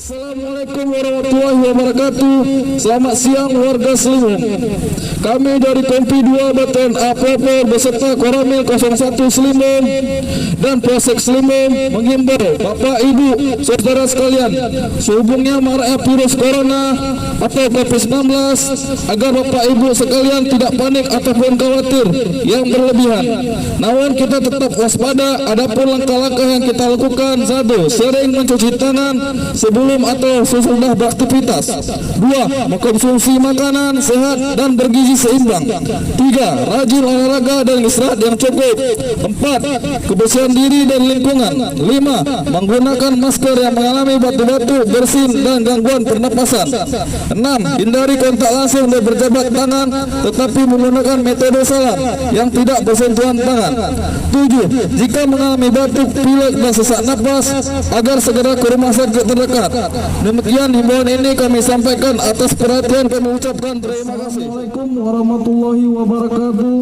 Assalamualaikum warahmatullahi wabarakatuh. Selamat siang warga Seliwung. Kami dari Kompi 2 Batan A-Pelopor beserta Koramil 01 Seliwung dan Polsek Seliwung menghimbau Bapak Ibu saudara sekalian, sehubungnya maraknya virus corona atau COVID-19, agar Bapak Ibu sekalian tidak panik ataupun khawatir yang berlebihan. Namun kita tetap waspada. Adapun langkah-langkah yang kita lakukan: 1. Sering mencuci tangan sebelum atau sesudah beraktivitas. 2. Mengkonsumsi makanan sehat dan bergizi seimbang. 3. Rajin olahraga dan istirahat yang cukup. 4. Kebersihan diri dan lingkungan. 5. Menggunakan masker yang mengalami batu-batu, bersin dan gangguan pernapasan. 6. Hindari kontak langsung dan berjabat tangan, tetapi menggunakan metode salam yang tidak bersentuhan tangan. 7. Jika mengalami batuk, pilek dan sesak napas, agar segera ke rumah sakit terdekat. Demikian himbauan ini kami sampaikan. Atas perhatian kami ucapkan terima kasih. Assalamualaikum warahmatullahi wabarakatuh.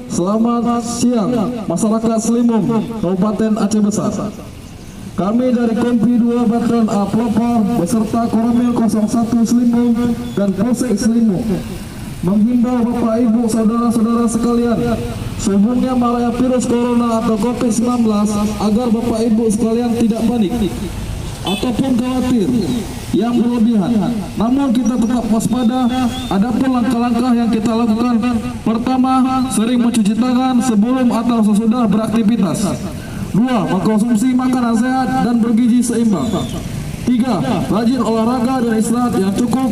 Selamat siang masyarakat Seliwung, Kabupaten Aceh Besar. Kami dari Kompi 2 Batan A-Pelopor beserta Koramil 01 Seliwung dan Polsek Seliwung menghimbau Bapak Ibu saudara-saudara sekalian, sehubungnya maraknya virus corona atau COVID-19, agar Bapak Ibu sekalian tidak panik ataupun khawatir yang berlebihan. Namun kita tetap waspada. Adapun langkah-langkah yang kita lakukan: pertama, sering mencuci tangan sebelum atau sesudah beraktivitas. 2. Mengkonsumsi makanan sehat dan bergizi seimbang. 3. Rajin olahraga dan istirahat yang cukup.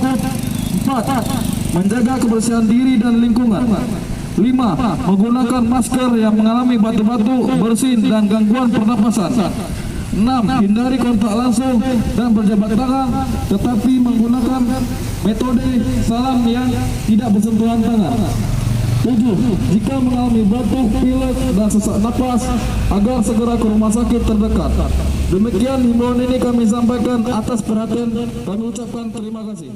4. Menjaga kebersihan diri dan lingkungan. 5. Menggunakan masker yang mengalami batu-batu, bersin dan gangguan pernapasan. 6. Hindari kontak langsung dan berjabat tangan, tetapi menggunakan metode salam yang tidak bersentuhan tangan. 7. Jika mengalami batuk, pilek dan sesak napas, agar segera ke rumah sakit terdekat. Demikian himbauan ini kami sampaikan. Atas perhatian kami ucapkan terima kasih.